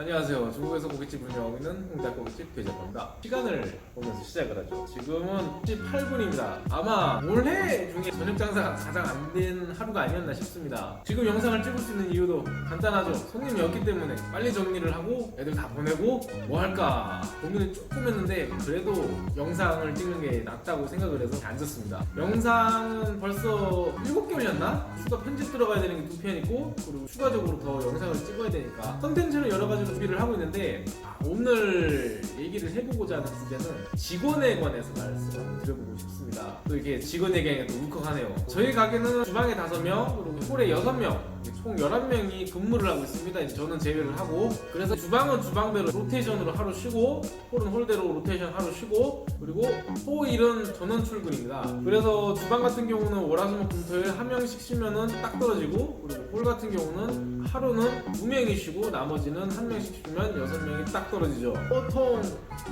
안녕하세요. 중국에서 고깃집 운영하고 있는 홍달고깃집 대장입니다. 시간을 보면서 시작을 하죠. 지금은 18분입니다. 아마 올해 중에 저녁 장사가 가장 안 된 하루가 아니었나 싶습니다. 지금 영상을 찍을 수 있는 이유도 간단하죠. 손님이 없기 때문에 빨리 정리를 하고 애들 다 보내고 뭐 할까 고민을 조금 했는데 그래도 영상을 찍는 게 낫다고 생각을 해서 앉았습니다. 영상은 벌써 7개월이었나? 추가 편집 들어가야 되는 게 2편 있고 그리고 추가적으로 더 영상을 찍어야 되니까 컨텐츠는 여러 가지로 준비를 하고 있는데 오늘 얘기를 해보고자 하는 주제는 직원에 관해서 말씀을 드려보고 싶습니다. 또 이렇게 직원 얘기하니까 또 울컥하네요. 저희 가게는 주방에 5명 그리고 홀에 6명 총 11명이 근무를 하고 있습니다. 이제 저는 제외를 하고 그래서 주방은 주방대로 로테이션으로 하루 쉬고 홀은 홀대로 로테이션 하루 쉬고 그리고 토일은 전원 출근입니다. 그래서 주방 같은 경우는 월화수목금토일 한 명씩 쉬면은 딱 떨어지고 그리고 홀 같은 경우는 하루는 2명이 쉬고 나머지는 한 명씩 쉬면 6명이 딱 떨어지죠. 보통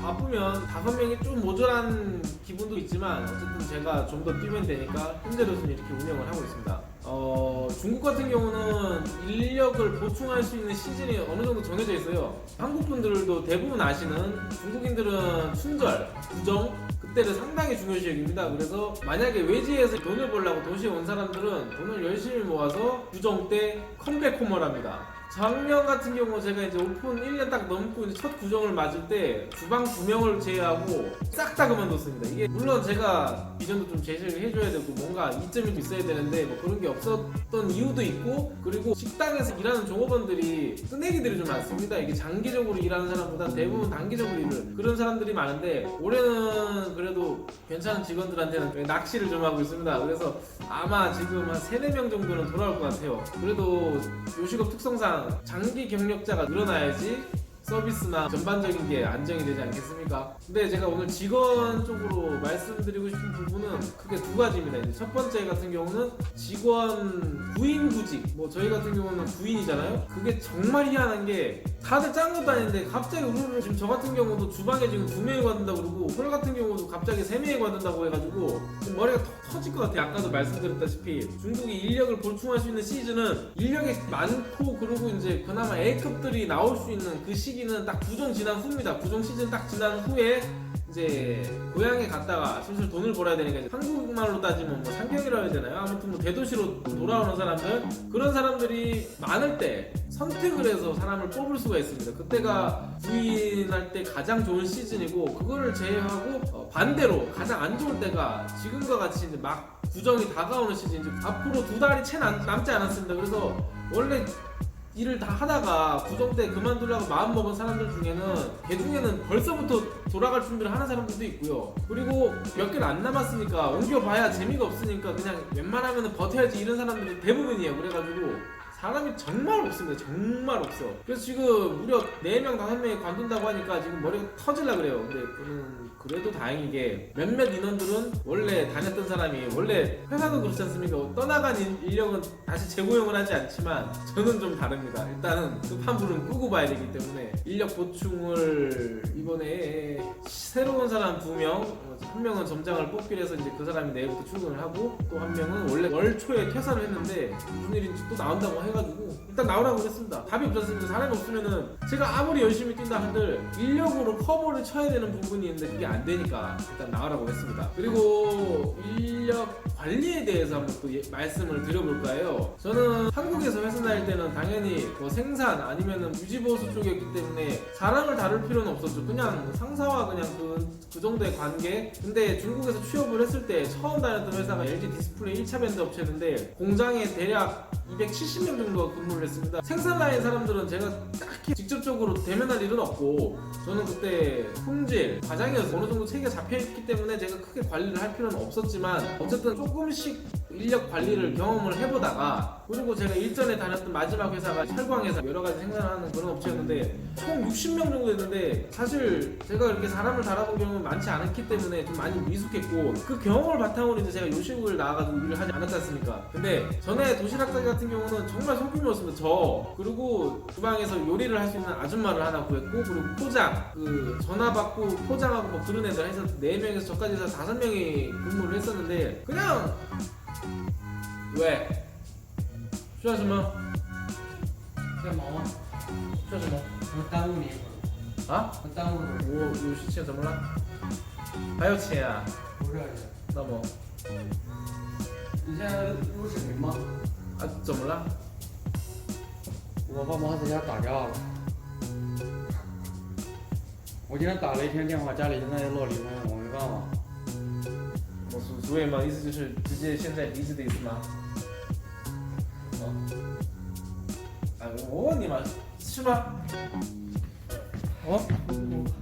바쁘면 5명이 좀 모자란 기분도 있지만 어쨌든 제가 좀 더 뛰면 되니까 현재로서는 이렇게 운영을 하고 있습니다. 중국 같은 경우는 인력을 보충할 수 있는 시즌이 어느 정도 정해져 있어요. 한국 분들도 대부분 아시는 중국인들은 춘절, 구정 그때를 상당히 중요시 여깁니다. 그래서 만약에 외지에서 돈을 벌려고 도시에 온 사람들은 돈을 열심히 모아서 구정 때 컴백 홈을 합니다. 작년 같은 경우 제가 이제 오픈 1년 딱 넘고 이제 첫 구정을 맞을 때 주방 2명을 제외하고 싹 다 그만뒀습니다. 이게 물론 제가 비전도 좀 제시를 해줘야 되고 뭔가 이점이 좀 있어야 되는데 뭐 그런 게 없었던 이유도 있고 그리고 식당에서 일하는 종업원들이 뜨내기들이 좀 많습니다. 이게 장기적으로 일하는 사람보다 대부분 단기적으로 일을 그런 사람들이 많은데 올해는 그래도 괜찮은 직원들한테는 낚시를 좀 하고 있습니다. 그래서 아마 지금 한 3, 4명 정도는 돌아올 것 같아요. 그래도 요식업 특성상 장기 경력자가 늘어나야지 서비스나 전반적인 게 안정이 되지 않겠습니까? 근데 제가 오늘 직원 쪽으로 말씀드리고 싶은 부분은 크게 2가지입니다. 이제 첫 번째 같은 경우는 직원 구인 구직. 뭐 저희 같은 경우는 구인이잖아요. 그게 정말 희한한 게 다들 짠 것도 아닌데 갑자기 우르르 지금 저 같은 경우도 주방에 지금 2명이 관둔다고 그러고 홀 같은 경우도 갑자기 3명이 관둔다고 해가지고 좀 머리가 터질 것 같아요. 아까도 말씀드렸다시피 중국이 인력을 보충할 수 있는 시즌은 인력이 많고 그리고 이제 그나마 A급들이 나올 수 있는 그 시기는 딱 구정 지난 후입니다. 구정 시즌 딱 지난 후에 이제 고향에 갔다가 슬슬 돈을 벌어야 되니까 이제 한국말로 따지면 뭐 상경이라고 해야 되나요? 아무튼 뭐 대도시로 돌아오는 사람들 그런 사람들이 많을 때 선택을 해서 사람을 뽑을 수가 있습니다. 그때가 구인할 때 가장 좋은 시즌이고 그거를 제외하고 반대로 가장 안 좋을 때가 지금과 같이 이제 막 구정이 다가오는 시즌 이제 앞으로 2달이 채 남지 않았습니다. 그래서 원래 일을 다 하다가 구정 때 그만두려고 마음먹은 사람들 중에는 개중에는 벌써부터 돌아갈 준비를 하는 사람들도 있고요. 그리고 몇 개를 안 남았으니까 옮겨봐야 재미가 없으니까 그냥 웬만하면 버텨야지 이런 사람들이 대부분이에요. 그래가지고 사람이 정말 없습니다. 정말 없어. 그래서 지금 무려 4명, 5명이 관둔다고 하니까 지금 머리가 터질라 그래요. 근데 저는 그래도 다행이게 몇몇 인원들은 원래 다녔던 사람이 원래 회사도 그렇지 않습니까? 떠나간 인력은 다시 재고용을 하지 않지만 저는 좀 다릅니다. 일단은 급한 불은 끄고 봐야 되기 때문에 인력 보충을 이번에 새로운 사람 2명, 1명은 점장을 뽑기로 해서 이제 그 사람이 내일부터 출근을 하고 또 1명은 원래 월 초에 퇴사를 했는데 무슨 일인지 또 나온다고 해가지고 일단 나오라고 했습니다. 답이 없지 않습니까? 사람이 없으면은 제가 아무리 열심히 뛴다 한들 인력으로 커버를 쳐야 되는 부분이 있는데 그게 안 되니까 일단 나오라고 했습니다. 그리고 인력 관리에 대해서 한번 또 말씀을 드려볼까 해요. 저는 한국에서 회사 다닐 때는 당연히 뭐 생산 아니면은 유지보수 쪽이었기 때문에 사람을 다룰 필요는 없었죠. 그냥 상사와 그냥 그 정도의 관계. 근데 중국에서 취업을 했을 때 처음 다녔던 회사가 LG 디스플레이 1차 밴드 업체였는데 공장에 대략 270명 정도가 근무를 했습니다. 생산 라인 사람들은 제가 딱히 직접적으로 대면할 일은 없고 저는 그때 품질, 과장이어서 어느 정도 체계가 잡혀있기 때문에 제가 크게 관리를 할 필요는 없었지만 어쨌든 조금씩 인력 관리를 경험을 해보다가 그리고 제가 일전에 다녔던 마지막 회사가 철광회사 여러가지 생산하는 그런 업체였는데 총 60명 정도 됐는데 사실 제가 이렇게 사람을 달아본 경험은 많지 않았기 때문에 좀 많이 미숙했고 그 경험을 바탕으로 이제 제가 요식을 나와가지고 일을 하지 않았지 않습니까? 근데 전에 도시락 가게 같은 경우는 정말 소규모였습니다. 저 그리고 주방에서 요리를 할 수 있는 아줌마를 하나 구했고 그리고 포장 그 전화 받고 포장하고 뭐 그런 애들 해서 4명에서 저까지 해서 5명이 근무를 했었는데 그냥 왜? 需要什么？干嘛？需要什么？不耽误你一会儿，啊？不耽误你。我有事情怎么了？还有钱啊？不是，那么你现在录视频吗？啊？怎么了？我爸妈在家打架了。我今天打了一天电话，家里现在要闹离婚，我没办法。所以嘛，意思就是直接现在离职的意思吗？啊，我问你嘛，是吗？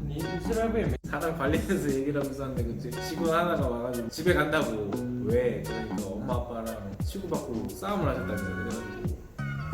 你这边被没？ 사장 관리해서 얘기를 하고 있었는데 그치? 직원 하나가 와가지고 집에 간다고. 왜? 그러니까 엄마 아빠랑 치고받고 싸움을 하셨다고. 그래가지고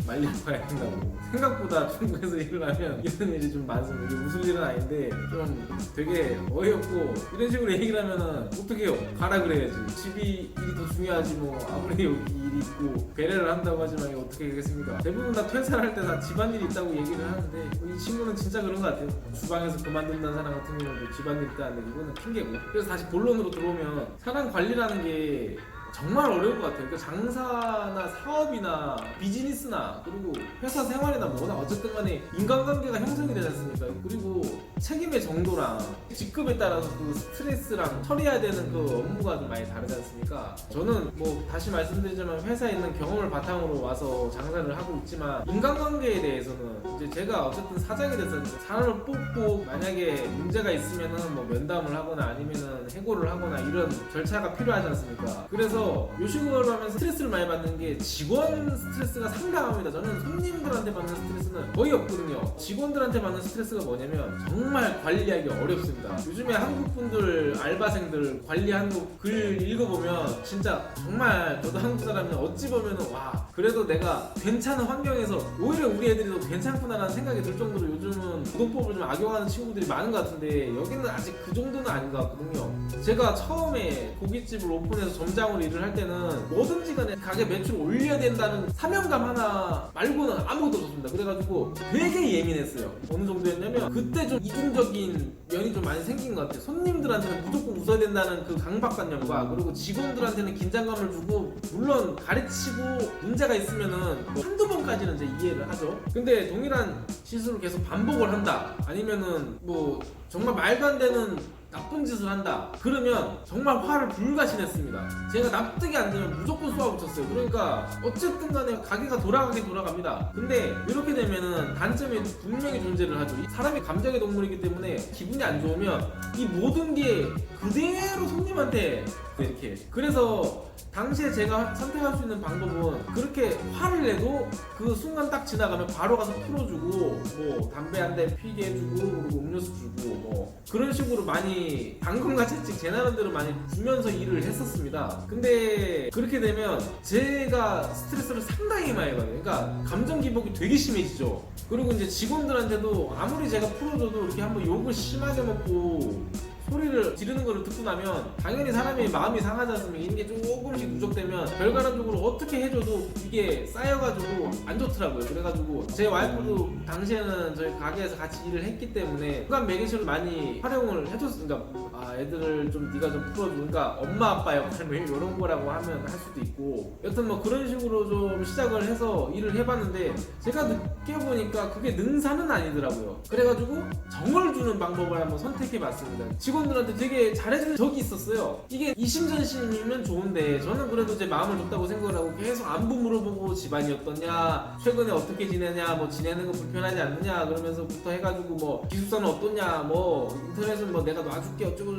말리러 가야 된다고. 생각보다 중국에서 일을 하면 이런 일이 좀 많습니다. 이게 웃을 일은 아닌데 좀 되게 어이없고 이런 식으로 얘기를 하면은 어떻게 해요? 가라 그래야지. 집이 일이 더 중요하지 뭐. 아무리 여기 일이 있고 배려를 한다고 하지만 이거 어떻게 하겠습니까? 대부분 다 퇴사를 할 때 다 집안일이 있다고 얘기를 하는데 이 친구는 진짜 그런 것 같아요. 주방에서 그만둔다는 사람 같은 경우도 집안일 있다는데 이거는 핑계고. 그래서 다시 본론으로 들어오면 사람 관리라는 게 정말 어려운 것 같아요. 그러니까 장사나 사업이나 비즈니스나 그리고 회사 생활이나 뭐나 어쨌든 간에 인간관계가 형성이 되지 않습니까? 그리고 책임의 정도랑 직급에 따라서 그 스트레스랑 처리해야 되는 그 업무가 좀 많이 다르지 않습니까? 저는 뭐 다시 말씀드리자면 회사에 있는 경험을 바탕으로 와서 장사를 하고 있지만 인간관계에 대해서는 이제 제가 어쨌든 사장이 돼서 사람을 뽑고 만약에 문제가 있으면은 뭐 면담을 하거나 아니면은 해고를 하거나 이런 절차가 필요하지 않습니까? 그래서 요 식으로 하면서 스트레스를 많이 받는 게 직원 스트레스가 상당합니다. 저는 손님들한테 받는 스트레스는 거의 없거든요. 직원들한테 받는 스트레스가 뭐냐면 정말 관리하기 어렵습니다. 요즘에 한국 분들 알바생들 관리하는 거 글 읽어보면 진짜 정말 저도 한국 사람이 어찌 보면은 와 그래도 내가 괜찮은 환경에서 오히려 우리 애들이 더 괜찮구나라는 생각이 들 정도로 요즘은 노동법을 좀 악용하는 친구들이 많은 것 같은데 여기는 아직 그 정도는 아닌 것 같거든요. 제가 처음에 고깃집을 오픈해서 점장으로 일을 할 때는 뭐든지 간에 가게 매출을 올려야 된다는 사명감 하나 말고는 아무것도 없었습니다. 그래가지고 되게 예민했어요. 어느 정도였냐면 그때 좀 이중적인 면이 좀 많이 생긴 것 같아요. 손님들한테는 무조건 웃어야 된다는 그 강박관념과 그리고 직원들한테는 긴장감을 주고 물론 가르치고 문제가 있으면은 뭐 한두 번까지는 이제 이해를 하죠. 근데 동일한 실수를 계속 반복을 한다 아니면은 뭐 정말 말도 안 되는 나쁜 짓을 한다 그러면 정말 화를 불가신했습니다. 제가 납득이 안 되면 무조건 쏘아붙였어요. 그러니까 어쨌든 간에 가게가 돌아가긴 돌아갑니다. 근데 이렇게 되면은 단점이 분명히 존재를 하죠. 사람이 감정의 동물이기 때문에 기분이 안 좋으면 이 모든 게 그대로 손님한테 이렇게. 그래서 당시에 제가 선택할 수 있는 방법은 그렇게 화를 내도 그 순간 딱 지나가면 바로 가서 풀어주고 뭐 담배 한 대 피게 해주고 그리고 음료수 주고 뭐 그런 식으로 많이 당근과 채찍 제 나름대로 많이 주면서 일을 했었습니다. 근데 그렇게 되면 제가 스트레스를 상당히 많이 받아요. 그러니까 감정 기복이 되게 심해지죠. 그리고 이제 직원들한테도 아무리 제가 풀어줘도 이렇게 한번 욕을 심하게 먹고 소리를 지르는 걸 듣고 나면 당연히 사람이 마음이 상하지 않습니까? 이런 게 조금씩 누적되면 결과론적으로 어떻게 해줘도 이게 쌓여가지고 안 좋더라고요. 그래가지고 제 와이프도 당시에는 저희 가게에서 같이 일을 했기 때문에 순간 매개체를 많이 활용을 해줬으니까 아 애들을 좀 네가 좀 풀어줘. 그러니까 엄마 아빠 역할 뭐 이런 거라고 하면 할 수도 있고 여튼 뭐 그런 식으로 좀 시작을 해서 일을 해봤는데 제가 느껴보니까 그게 능사는 아니더라고요. 그래가지고 정을 주는 방법을 한번 선택해봤습니다. 직원들한테 되게 잘해주는 적이 있었어요. 이게 이심전심이면 좋은데 저는 그래도 제 마음을 줬다고 생각을 하고 계속 안부 물어보고 집안이 어떠냐 최근에 어떻게 지내냐 뭐 지내는 거 불편하지 않느냐 그러면서부터 해가지고 뭐 기숙사는 어떠냐 뭐 인터넷은 뭐 내가 놔줄게 어쩌고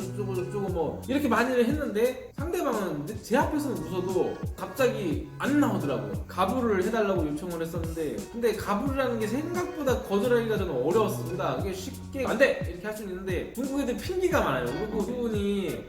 뭐 이렇게 많이를 했는데 상대방은 제 앞에서는 웃어도 갑자기 안 나오더라고요. 가불을 해달라고 요청을 했었는데 근데 가불이라는 게 생각보다 거절하기가 저는 어려웠습니다. 그게 쉽게 안 돼! 이렇게 할 수 있는데 중국 애들 핑계가 많아요. 그리고 그분이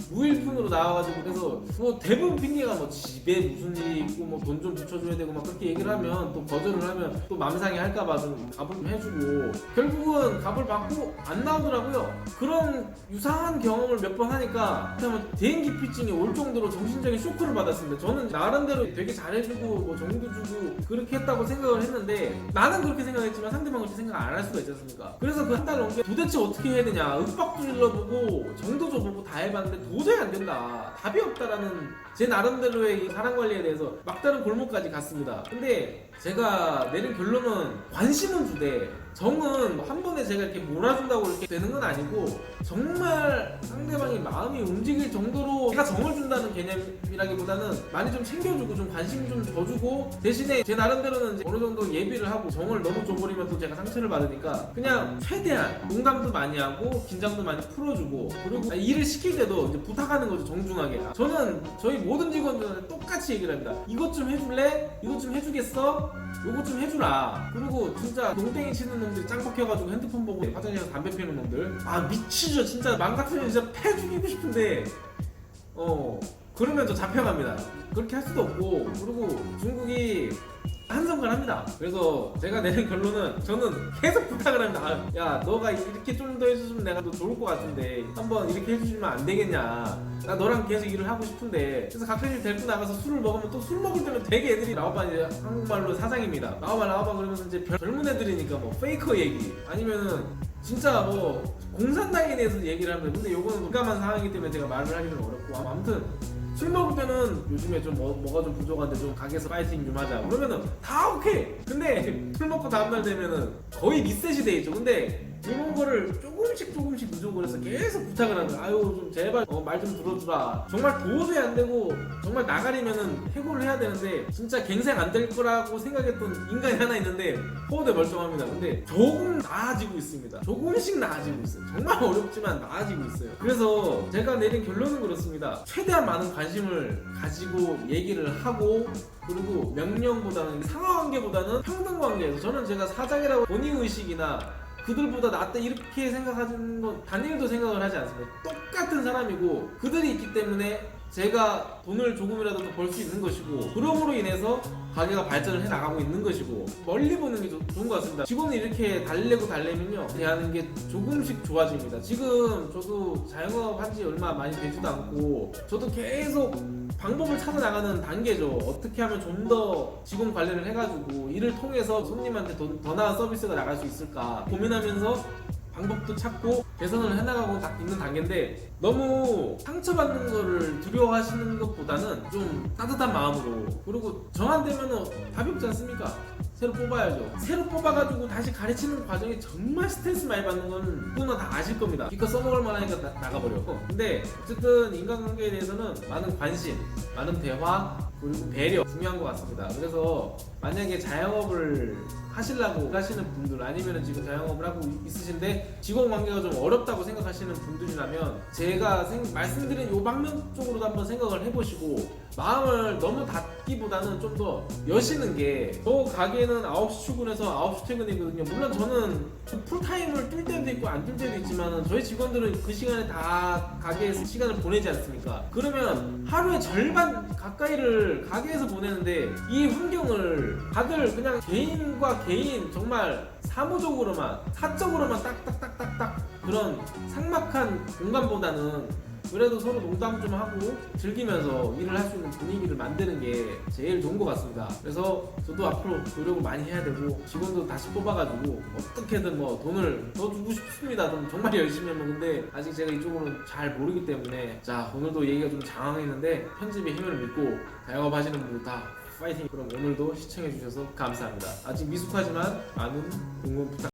무일푼으로 나와가지고 그래서 뭐 대부분 핑계가 뭐 집에 무슨 일이 있고 뭐 돈 좀 붙여줘야 되고 막 그렇게 얘기를 하면 또 거절을 하면 또 맘상이 할까봐 좀 갑을 좀 해주고 결국은 갑을 받고 안 나오더라고요. 그런 유사한 경험을 몇 번 하니까 대인기피증이 올 정도로 정신적인 쇼크를 받았습니다. 저는 나름대로 되게 잘해주고 뭐 정도 주고 그렇게 했다고 생각을 했는데 나는 그렇게 생각했지만 상대방은 그렇게 생각 안 할 수가 있지 않습니까? 그래서 그 한 달 넘게 도대체 어떻게 해야 되냐 윽박도 일러보고 정도 줘보고 다 해봤는데 도저히 안 된다, 답이 없다라는 제 나름대로의 이 사랑 관리에 대해서 막다른 골목까지 갔습니다. 근데 제가 내린 결론은 관심은 주되 정은 한 번에 제가 이렇게 몰아준다고 이렇게 되는 건 아니고, 정말 상대방이 마음이 움직일 정도로 제가 정을 준다는 개념이라기보다는 많이 좀 챙겨주고 좀 관심 좀 줘주고, 대신에 제 나름대로는 이제 어느 정도 예비를 하고, 정을 너무 줘버리면 또 제가 상처를 받으니까 그냥 최대한 농담도 많이 하고 긴장도 많이 풀어주고, 그리고 일을 시킬 때도 이제 부탁하는 거죠, 정중하게. 저는 저희 모든 직원들한테 똑같이 얘기를 합니다. 이것 좀 해줄래? 이것 좀 해주겠어? 요거 좀 해주라. 그리고 진짜 농땡이 치는 놈들이 짱 박혀가지고 핸드폰 보고 화장실에서 담배 피우는 놈들, 아 미치죠 진짜. 맘 같으면 진짜 패 죽이고 싶은데 그러면 저 잡혀갑니다. 그렇게 할 수도 없고, 그리고 중국이 한성간합니다. 그래서 제가 내린 결론은, 저는 계속 부탁을 합니다. 아, 야 너가 이렇게 좀 더 해주시면 내가 더 좋을 것 같은데 한번 이렇게 해주시면 안 되겠냐, 나 너랑 계속 일을 하고 싶은데. 그래서 가끔씩 데리고 나가서 술을 먹으면, 또 술 먹을 때는 되게 애들이 라오바, 이제 한국말로 사장입니다, 라오바 그러면서 이제 젊은 애들이니까 뭐 페이커 얘기 아니면은 진짜 뭐 공산당에 대해서 얘기를 하는데, 근데 요거는 민감한 상황이기 때문에 제가 말을 하기는 어렵고, 아무튼 술 먹을 때는 요즘에 좀 뭐가 좀 부족한데 좀 가게에서 파이팅 좀 하자 그러면은 다 오케이. 근데 술 먹고 다음날 되면은 거의 리셋이 돼 있죠. 근데 이런 거를 조금씩 누적을 해서 계속 부탁을 하는, 아유 좀 제발 말 좀 들어주라. 정말 도저히 안 되고 정말 나가리면은 해고를 해야 되는데, 진짜 갱생 안 될 거라고 생각했던 인간이 하나 있는데 허우대 멀쩡합니다. 근데 조금 나아지고 있습니다. 조금씩 나아지고 있어요. 정말 어렵지만 나아지고 있어요. 그래서 제가 내린 결론은 그렇습니다. 최대한 많은 관심을 가지고 얘기를 하고, 그리고 명령보다는 상하관계보다는 평등관계에서, 저는 제가 사장이라고 본인의식이나 그들보다 낫다 이렇게 생각하는 건 단일도 생각을 하지 않습니다. 똑같은 사람이고 그들이 있기 때문에 제가 돈을 조금이라도 더 벌 수 있는 것이고, 그럼으로 인해서 가게가 발전을 해 나가고 있는 것이고, 멀리 보는 게 좋은 것 같습니다. 직원을 이렇게 달래면요 대하는 게 조금씩 좋아집니다. 지금 저도 자영업 한 지 얼마 많이 되지도 않고, 저도 계속 방법을 찾아 나가는 단계죠. 어떻게 하면 좀 더 직원 관리를 해가지고 일을 통해서 손님한테 더 나은 서비스가 나갈 수 있을까 고민하면서 방법도 찾고 개선을 해나가고 있는 단계인데, 너무 상처받는 거를 두려워하시는 것보다는 좀 따뜻한 마음으로, 그리고 정한되면 답이 없지 않습니까? 새로 뽑아야죠. 새로 뽑아가지고 다시 가르치는 과정이 정말 스트레스 많이 받는 건 누구나 다 아실 겁니다. 기껏 써먹을 만하니까 나가버려. 근데 어쨌든 인간관계에 대해서는 많은 관심, 많은 대화, 그리고 배려 중요한 것 같습니다. 그래서 만약에 자영업을 하시려고 하시는 분들, 아니면 지금 자영업을 하고 있으신데 직원 관계가 좀 어렵다고 생각하시는 분들이라면, 제가 말씀드린 요 방면 쪽으로도 한번 생각을 해보시고, 마음을 너무 닫기보다는 좀 더 여시는 게, 저 가게는 9시 출근해서 9시 퇴근이거든요. 물론 저는 풀타임을 뛸 때도 있고 안 뛸 때도 있지만, 저희 직원들은 그 시간에 다 가게에서 시간을 보내지 않습니까? 그러면 하루의 절반 가까이를 가게에서 보내는데, 이 환경을 다들 그냥 개인과 개인 정말 사무적으로만, 사적으로만 딱딱딱딱딱 그런 삭막한 공간보다는 그래도 서로 농담 좀 하고 즐기면서 일을 할 수 있는 분위기를 만드는 게 제일 좋은 것 같습니다. 그래서 저도 앞으로 노력을 많이 해야 되고, 직원도 다시 뽑아가지고 어떻게든 뭐 돈을 더 주고 싶습니다. 정말 열심히 하면. 근데 아직 제가 이쪽으로는 잘 모르기 때문에, 자 오늘도 얘기가 좀 장황했는데 편집의 힘을 믿고 자영업 하시는 분들 다 파이팅! 그럼 오늘도 시청해주셔서 감사합니다. 아직 미숙하지만 많은 응원 부탁드립니다.